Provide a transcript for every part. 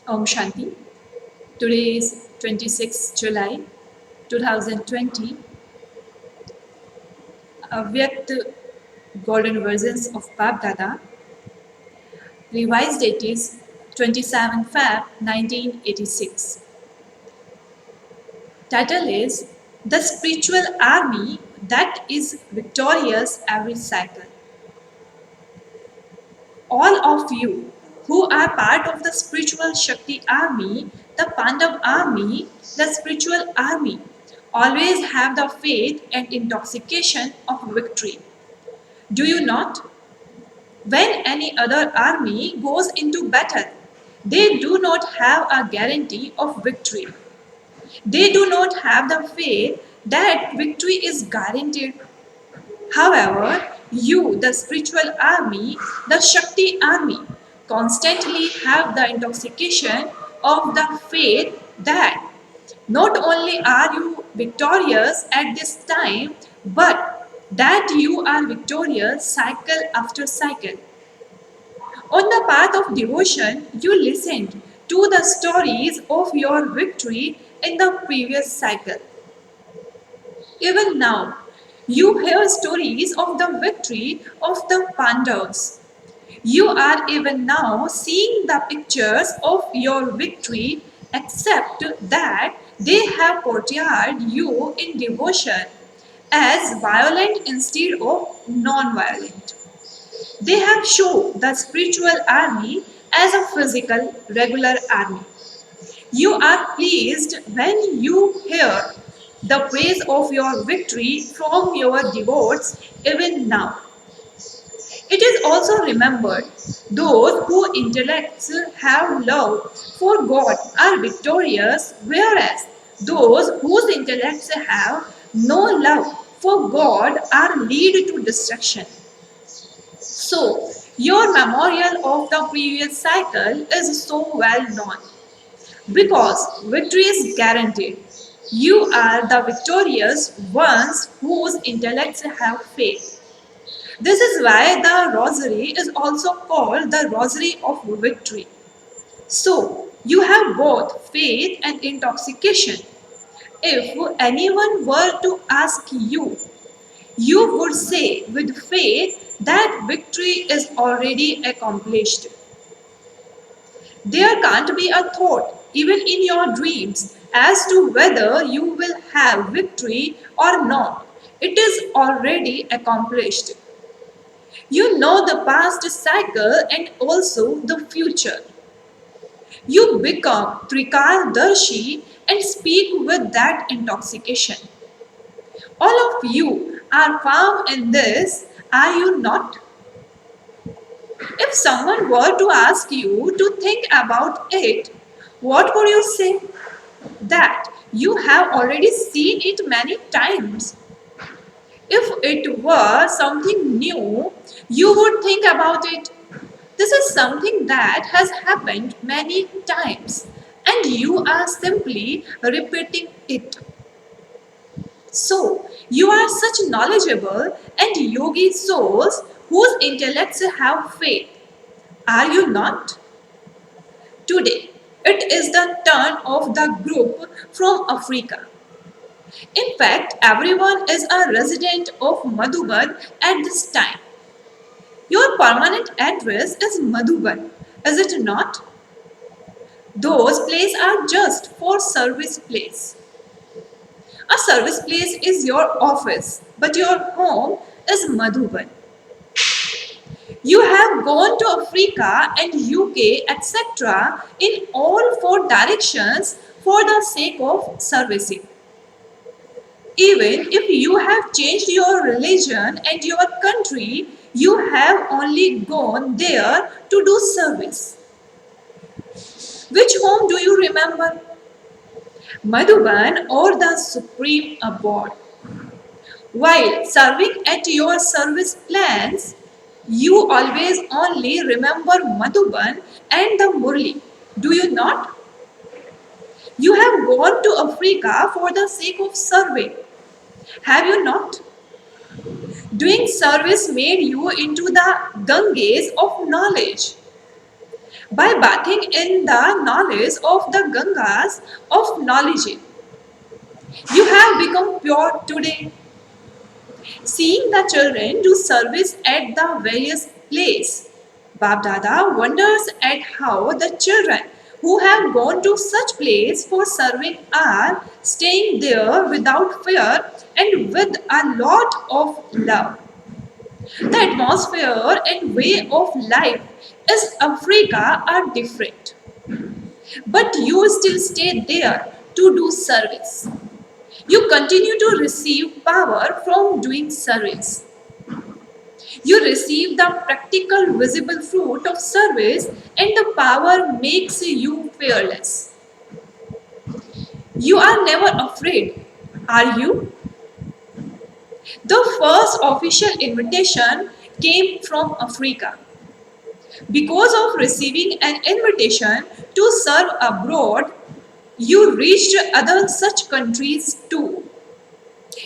Om Shanti. Today is 26th July 2020. Avyakt Golden Versions of Bab Dada. Revised date is 27 Feb 1986. Title is The Spiritual Army That is Victorious Every Cycle. All of you who are part of the spiritual Shakti army, the Pandav army, the spiritual army, always have the faith and intoxication of victory. Do you not? When any other army goes into battle, they do not have a guarantee of victory. They do not have the faith that victory is guaranteed. However, you, the spiritual army, the Shakti army, constantly have the intoxication of the faith that not only are you victorious at this time, but that you are victorious cycle after cycle. On the path of devotion, you listened to the stories of your victory in the previous cycle. Even now, you hear stories of the victory of the Pandavas. You are even now seeing the pictures of your victory, except that they have portrayed you in devotion as violent instead of non-violent. They have shown the spiritual army as a physical, regular army. You are pleased when you hear the praise of your victory from your devotees even now. It is also remembered those whose intellects have love for God are victorious, whereas those whose intellects have no love for God are lead to destruction. So, your memorial of the previous cycle is so well known. Because victory is guaranteed. You are the victorious ones whose intellects have faith. This is why the rosary is also called the rosary of victory. So, you have both faith and intoxication. If anyone were to ask you, you would say with faith that victory is already accomplished. There can't be a thought, even in your dreams, as to whether you will have victory or not. It is already accomplished. You know the past cycle and also the future. You become Trikaldarshi and speak with that intoxication. All of you are firm in this, are you not? If someone were to ask you to think about it, what would you say? That you have already seen it many times. If it were something new, you would think about it. This is something that has happened many times, and you are simply repeating it. So, you are such knowledgeable and yogi souls whose intellects have faith. Are you not? Today, it is the turn of the group from Africa. In fact, everyone is a resident of Madhuban at this time. Your permanent address is Madhuban, is it not? Those places are just for service place. A service place is your office, but your home is Madhuban. You have gone to Africa and UK, etc., in all four directions for the sake of servicing. Even if you have changed your religion and your country, you have only gone there to do service. Which home do you remember? Madhuban or the supreme abode? While serving at your service plans, you always only remember Madhuban and the Murli. Do you not? You have gone to Africa for the sake of serving. Have you not? Doing service made you into the Ganges of knowledge. by bathing in the knowledge of the Gangas of knowledge. You have become pure today. Seeing the children do service at the various places, Bab Dada wonders at how the children who have gone to such place for serving are staying there without fear and with a lot of love. The atmosphere and way of life in Africa are different, but you still stay there to do service. You continue to receive power from doing service. You receive the practical, visible fruit of service, and the power makes you fearless. You are never afraid, are you? The first official invitation came from Africa. Because of receiving an invitation to serve abroad, you reached other such countries too.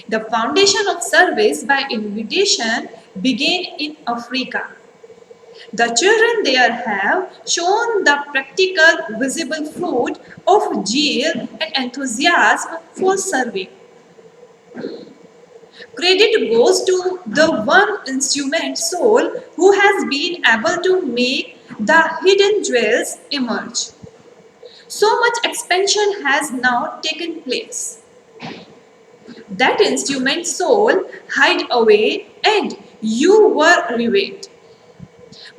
The foundation of service by invitation began in Africa. The children there have shown the practical, visible fruit of zeal and enthusiasm for serving. Credit goes to the one instrument soul who has been able to make the hidden jewels emerge. So much expansion has now taken place. That instrument soul hid away and you were revealed.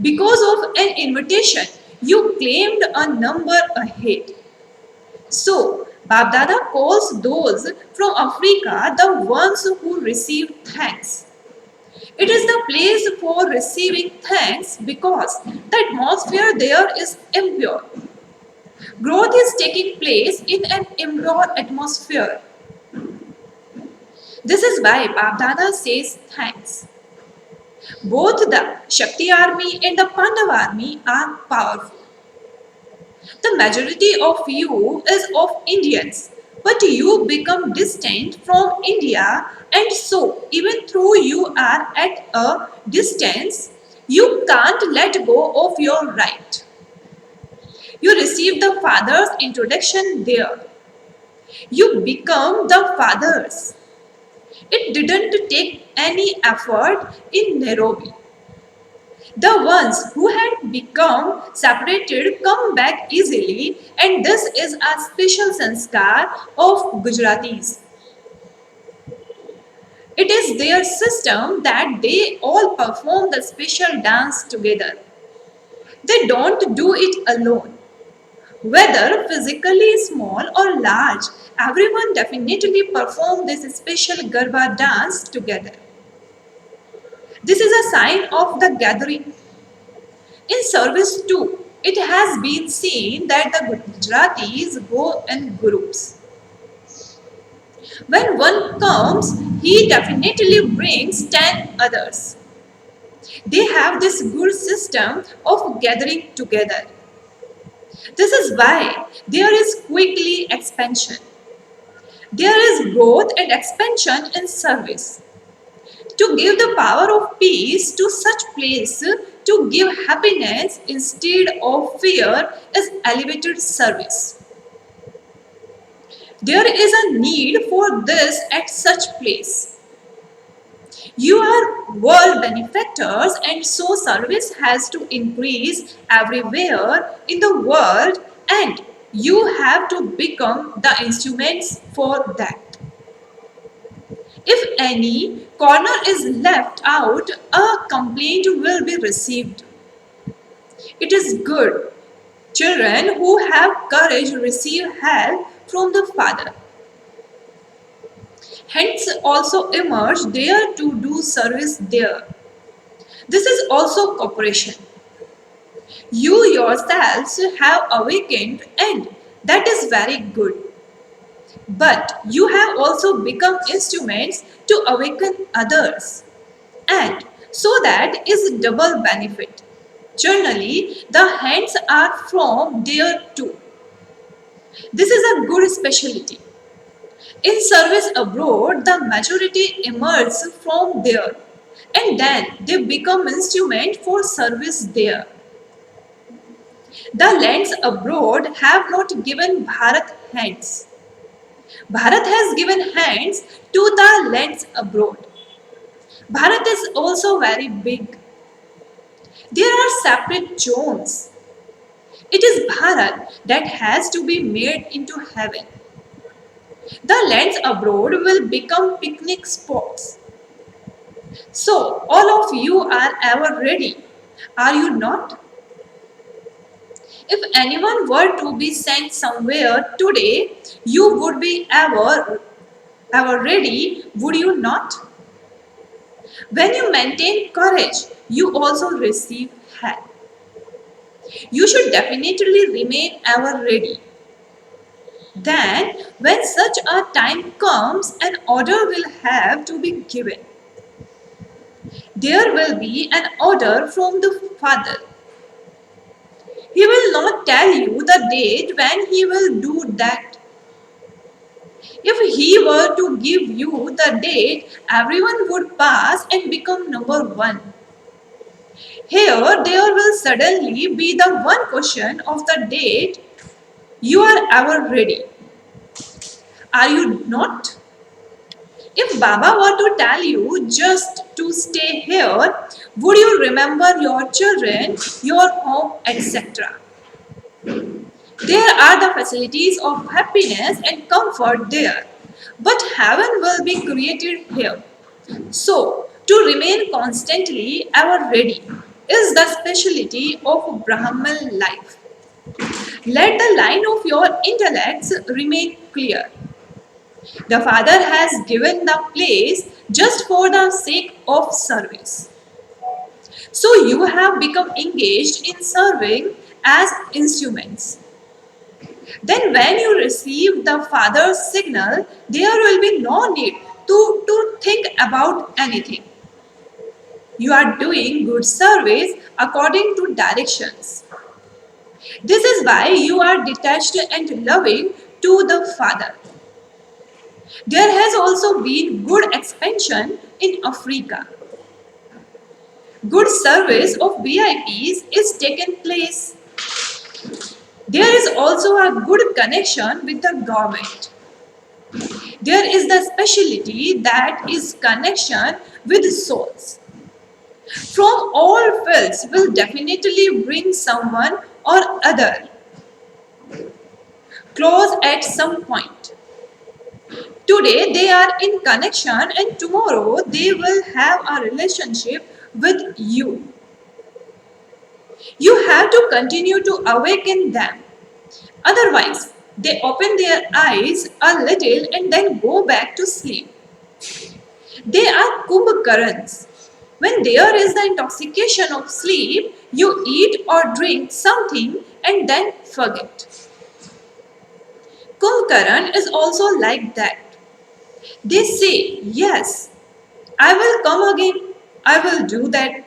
Because of an invitation, you claimed a number ahead. So, Babdada calls those from Africa the ones who receive thanks. It is the place for receiving thanks because the atmosphere there is impure. Growth is taking place in an impure atmosphere. This is why Babdada says thanks. Both the Shakti army and the Pandav army are powerful. The majority of you is of Indians, but you become distant from India, and so even though you are at a distance, you can't let go of your right. You receive the Father's introduction there. You become the Fathers. It didn't take any effort in Nairobi. The ones who had become separated come back easily, and this is a special sanskar of Gujaratis. It is their system that they all perform the special dance together. They don't do it alone. Whether physically small or large, everyone definitely perform this special Garba dance together. This is a sign of the gathering. In service too, it has been seen that the Gujaratis go in groups. When one comes, he definitely brings 10 others. They have this good system of gathering together. This is why there is quickly expansion. There is growth and expansion in service. To give the power of peace to such place, to give happiness instead of fear is elevated service. There is a need for this at such place. You are world benefactors, and so service has to increase everywhere in the world, and you have to become the instruments for that. If any corner is left out, a complaint will be received. It is good. Children who have courage receive help from the Father. Hence also emerge there to do service there. This is also cooperation. You yourselves have awakened, and that is very good. But you have also become instruments to awaken others. And so that is double benefit. Generally, the hands are from there too. This is a good specialty. In service abroad, the majority emerges from there, and then they become instrument for service there. The lands abroad have not given Bharat hands. Bharat has given hands to the lands abroad. Bharat is also very big. There are separate zones. It is Bharat that has to be made into heaven. The lands abroad will become picnic spots. So, all of you are ever ready. Are you not? If anyone were to be sent somewhere today, you would be ever ready, would you not? When you maintain courage, you also receive help. You should definitely remain ever ready. Then, when such a time comes, an order will have to be given. There will be an order from the Father. He will not tell you the date when he will do that. If he were to give you the date, everyone would pass and become number one. Here, there will suddenly be the one question of the date. You are ever ready. Are you not? If Baba were to tell you just to stay here, would you remember your children, your home, etc.? There are the facilities of happiness and comfort there, but heaven will be created here. So, to remain constantly ever ready is the specialty of Brahman life. Let the line of your intellects remain clear. The Father has given the place just for the sake of service. So you have become engaged in serving as instruments. Then, when you receive the Father's signal, there will be no need to think about anything. You are doing good service according to directions. This is why you are detached and loving to the Father. There has also been good expansion in Africa. Good service of VIPs is taken place. There is also a good connection with the government. There is the specialty that is connection with souls. From all fields will definitely bring someone or other close at some point. Today they are in connection and tomorrow they will have a relationship with you. You have to continue to awaken them. Otherwise, they open their eyes a little and then go back to sleep. They are kumbhakarans. When there is the intoxication of sleep, you eat or drink something and then forget. Kumbhakaran is also like that. They say, yes, I will come again, I will do that.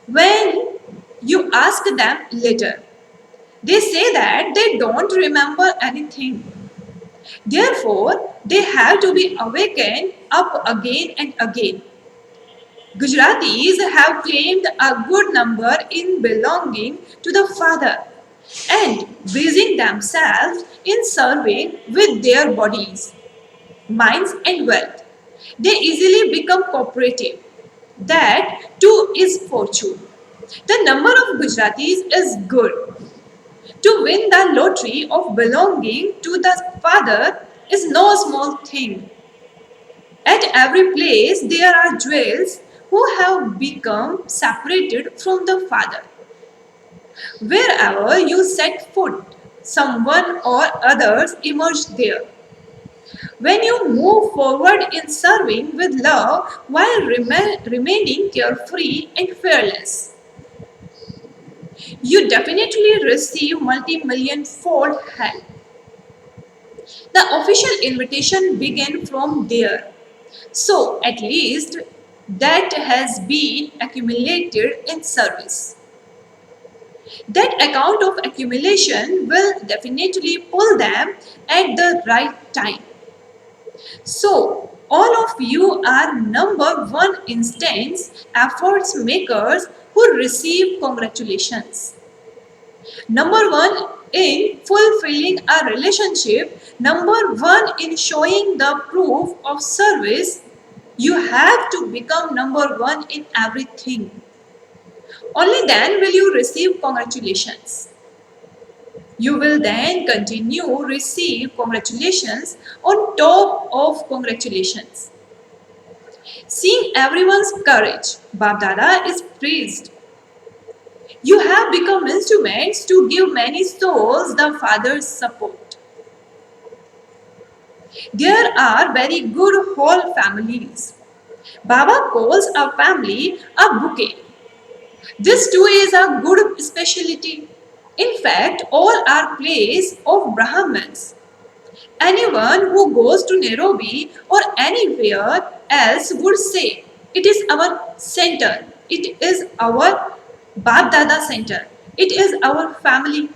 When you ask them later, they say that they don't remember anything. Therefore, they have to be awakened up again and again. Gujaratis have claimed a good number in belonging to the Father and busying themselves in serving with their bodies, minds, and wealth. They easily become cooperative. That too is fortune. The number of Gujaratis is good. To win the lottery of belonging to the Father is no small thing. At every place there are jewels who have become separated from the Father. Wherever you set foot, someone or others emerge there. When you move forward in serving with love while remaining carefree and fearless, you definitely receive multi-million fold help. The official invitation began from there. So, at least that has been accumulated in service. That account of accumulation will definitely pull them at the right time. So, all of you are number one instance efforts makers who receive congratulations. Number one in fulfilling a relationship, number one in showing the proof of service, you have to become number one in everything. Only then will you receive congratulations. You will then continue receive congratulations on top of congratulations. Seeing everyone's courage, Bab Dada is praised. You have become instruments to give many souls the Father's support. There are very good whole families. Baba calls a family a bouquet. This too is a good specialty. In fact, all are plays of Brahmins. Anyone who goes to Nairobi or anywhere else would say, it is our center, it is our Bab Dada center, it is our family.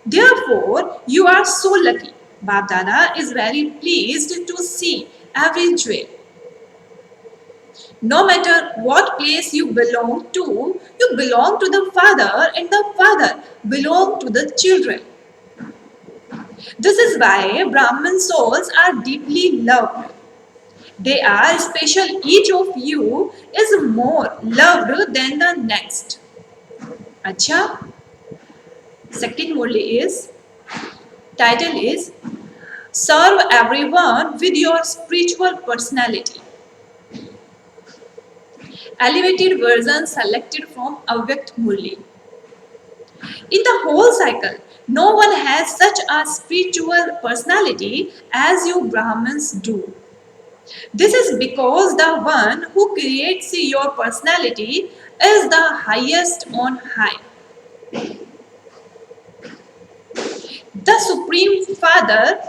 Therefore, you are so lucky. Bab Dada is very pleased to see every jewel. No matter what place you belong to the Father, and the Father belong to the children. This is why Brahmin souls are deeply loved. They are special. Each of you is more loved than the next. Acha, second murli is title is Serve Everyone with Your Spiritual Personality. Elevated version selected from Avyakt Murli. In the whole cycle, no one has such a spiritual personality as you Brahmins do. This is because the one who creates your personality is the highest on high. The Supreme Father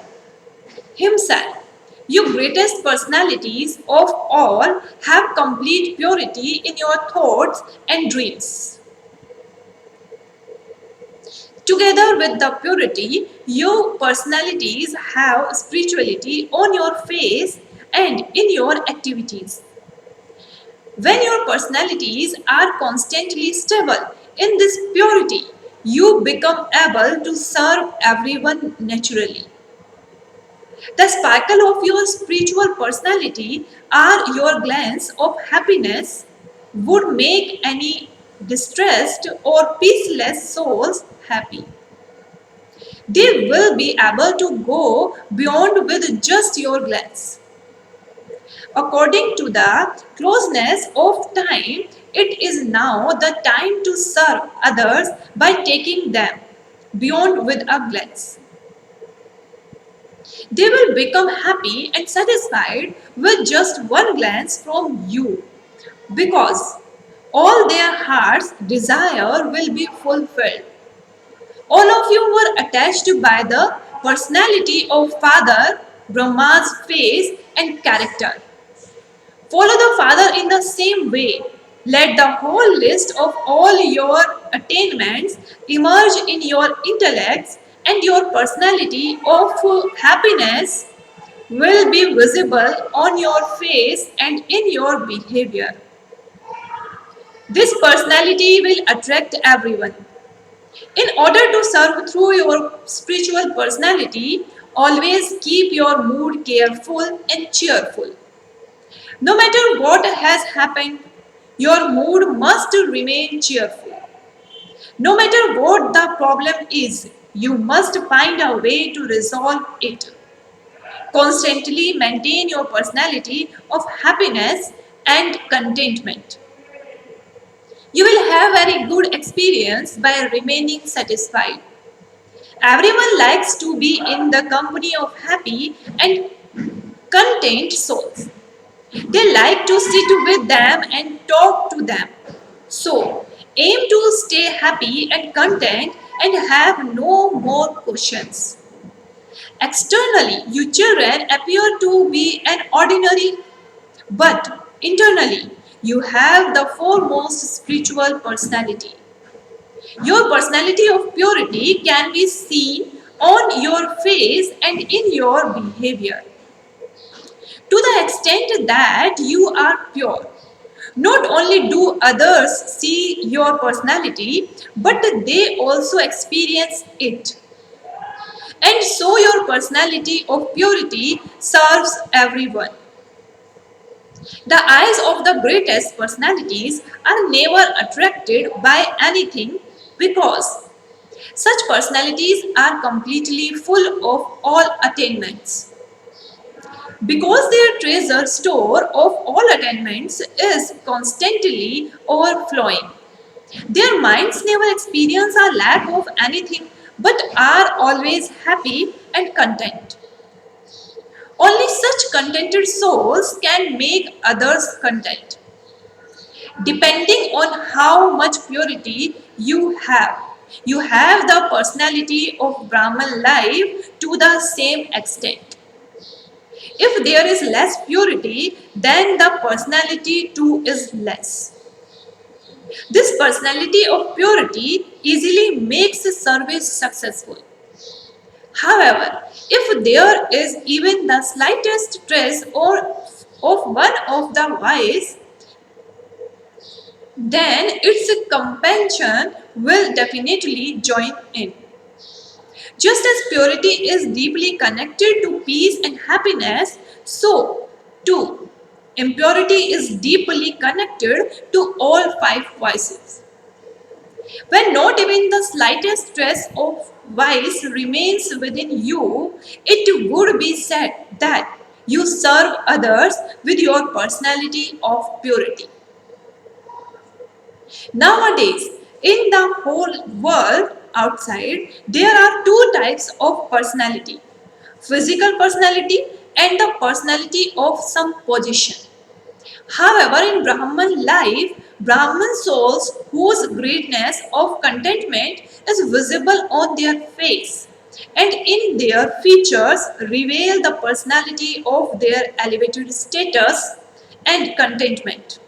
Himself. Your greatest personalities of all have complete purity in your thoughts and dreams. Together with the purity, your personalities have spirituality on your face and in your activities. When your personalities are constantly stable in this purity, you become able to serve everyone naturally. The sparkle of your spiritual personality or your glance of happiness would make any distressed or peaceless souls happy. They will be able to go beyond with just your glance. According to the closeness of time, it is now the time to serve others by taking them beyond with a glance. They will become happy and satisfied with just one glance from you because all their heart's desire will be fulfilled. All of you were attached by the personality of Father Brahma's face and character. Follow the Father in the same way. Let the whole list of all your attainments emerge in your intellects, and your personality of happiness will be visible on your face and in your behavior. This personality will attract everyone. In order to serve through your spiritual personality, always keep your mood careful and cheerful. No matter what has happened, your mood must remain cheerful. No matter what the problem is, you must find a way to resolve it. Constantly maintain your personality of happiness and contentment. You will have very good experience by remaining satisfied. Everyone likes to be in the company of happy and content souls. They like to sit with them and talk to them. So, aim to stay happy and content and have no more questions. Externally, you children appear to be an ordinary, but internally, you have the foremost spiritual personality. Your personality of purity can be seen on your face and in your behavior. To the extent that you are pure, Not only do others see your personality, but they also experience it. And so your personality of purity serves everyone. The eyes of the greatest personalities are never attracted by anything because such personalities are completely full of all attainments. Because their treasure store of all attainments is constantly overflowing. Their minds never experience a lack of anything but are always happy and content. Only such contented souls can make others content, depending on how much purity you have. You have the personality of Brahman life to the same extent. If there is less purity, then the personality too is less. This personality of purity easily makes a service successful. However, if there is even the slightest trace or of one of the vice, then its companion will definitely join in. Just as purity is deeply connected to peace and happiness, so too impurity is deeply connected to all five vices. When not even the slightest trace of vice remains within you, it would be said that you serve others with your personality of purity. Nowadays, in the whole world outside, there are two types of personality: physical personality and the personality of some position. However, in Brahman life, Brahman souls whose greatness of contentment is visible on their face and in their features reveal the personality of their elevated status and contentment.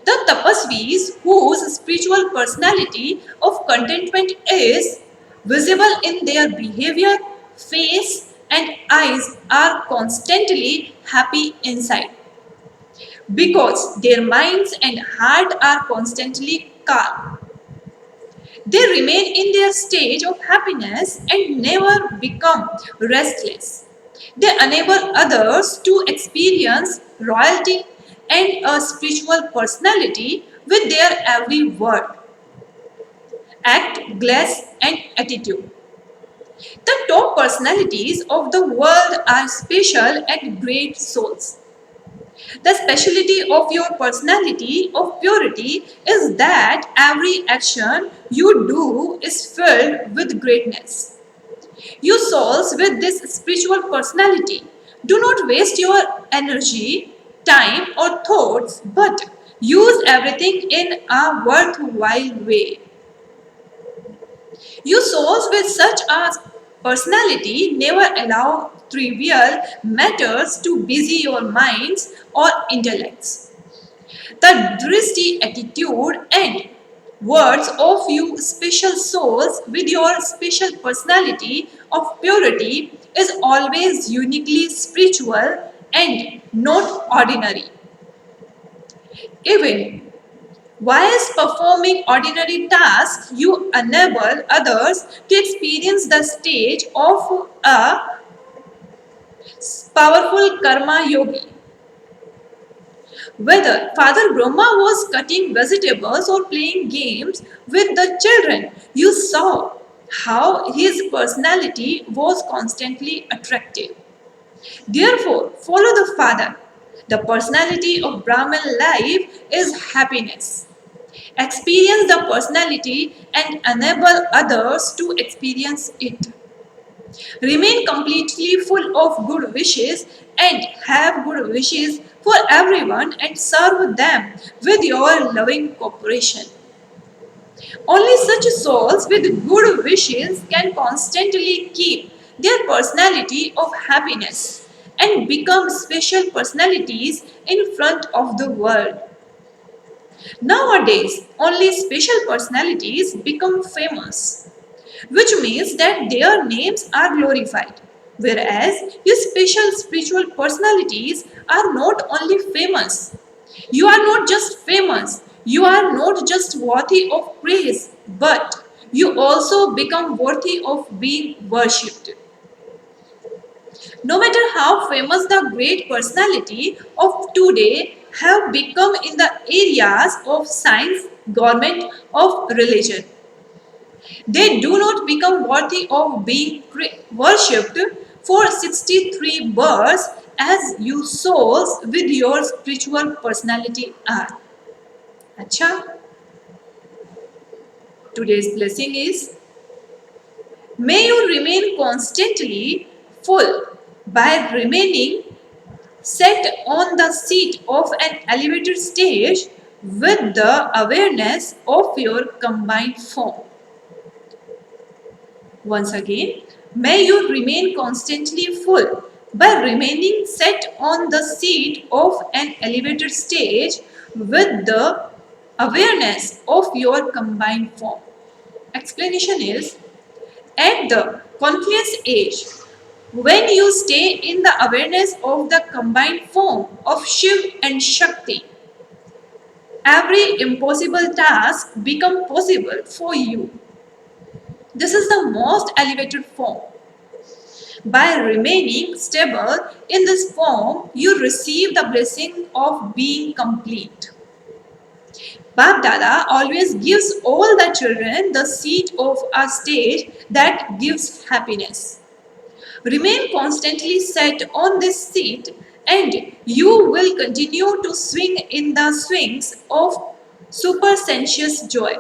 The tapasvis whose spiritual personality of contentment is visible in their behavior, face and eyes are constantly happy inside because their minds and heart are constantly calm. They remain in their stage of happiness and never become restless. They enable others to experience royalty and a spiritual personality with their every word, act, glance, and attitude. The top personalities of the world are special and great souls. The speciality of your personality of purity is that every action you do is filled with greatness. You souls with this spiritual personality do not waste your energy, time, or thoughts, but use everything in a worthwhile way. You souls with such a personality never allow trivial matters to busy your minds or intellects. The drishti attitude and words of you special souls with your special personality of purity is always uniquely spiritual and not ordinary. Even whilst performing ordinary tasks, you enable others to experience the stage of a powerful karma yogi. Whether Father Brahma was cutting vegetables or playing games with the children, you saw how his personality was constantly attractive. Therefore, follow the Father. The personality of Brahman life is happiness. Experience the personality and enable others to experience it. Remain completely full of good wishes and have good wishes for everyone and serve them with your loving cooperation. Only such souls with good wishes can constantly keep their personality of happiness and become special personalities in front of the world. Nowadays, only special personalities become famous, which means that their names are glorified. Whereas your special spiritual personalities are not only famous, You are not just famous, you are not just worthy of praise, but you also become worthy of being worshipped. No matter how famous the great personality of today have become in the areas of science, government, of religion, they do not become worthy of being worshipped for 63 births as you souls with your spiritual personality are. Acha, today's blessing is may you remain constantly full by remaining set on the seat of an elevated stage with the awareness of your combined form. Once again, may you remain constantly full by remaining set on the seat of an elevated stage with the awareness of your combined form. Explanation is at the confluence age, when you stay in the awareness of the combined form of Shiv and Shakti, every impossible task becomes possible for you. This is the most elevated form. By remaining stable in this form, you receive the blessing of being complete. Bab Dada always gives all the children the seat of a stage that gives happiness. Remain constantly set on this seat and you will continue to swing in the swings of supersensuous joy.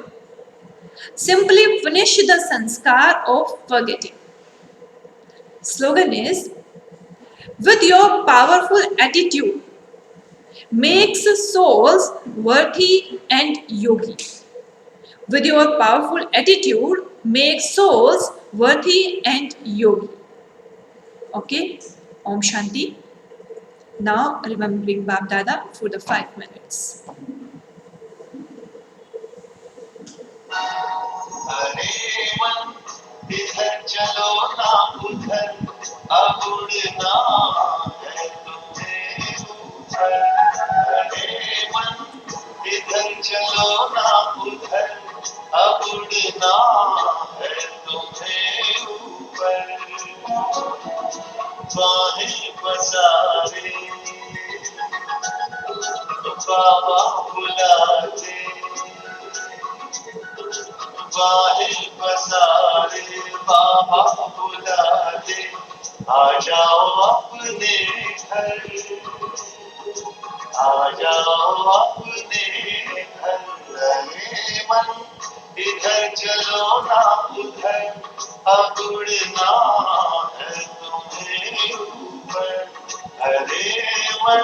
Simply finish the sanskar of forgetting. Slogan is with your powerful attitude makes souls worthy and yogi. With your powerful attitude makes souls worthy and yogi. Okay? Om Shanti. Now remembering Bab Dada for the 5 minutes. अरे मन इधर चलो ना उधर अब उड़ना है तुम्हें ऊपर अरे मन इधर चलो ना उधर अब उड़ना है तुम्हें ऊपर बाहें पसारे बाबा बुलाते बाहें पसारे बाबा बुलाते आ जाओ अपने घर आ जाओ अपने घर रहे मन इधर चलो ना उधर अब उड़ना है तुम्हें ऊपर हरे मन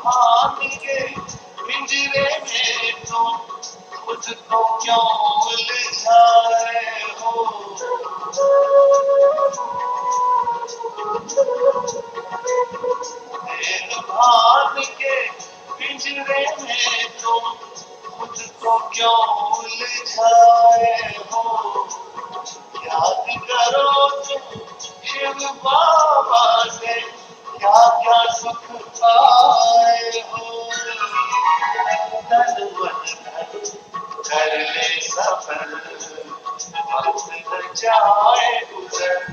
भाग के पिंजरे में तुम मुझको क्यों उलझाए हो दिल भाग के पिंजरे में तुम मुझको क्यों उलझाए हो याद करो तुम शिव बाबा से क्या क्या सुख पाए हो तन मन धन कर ले सफल वक्त न जाए गुजर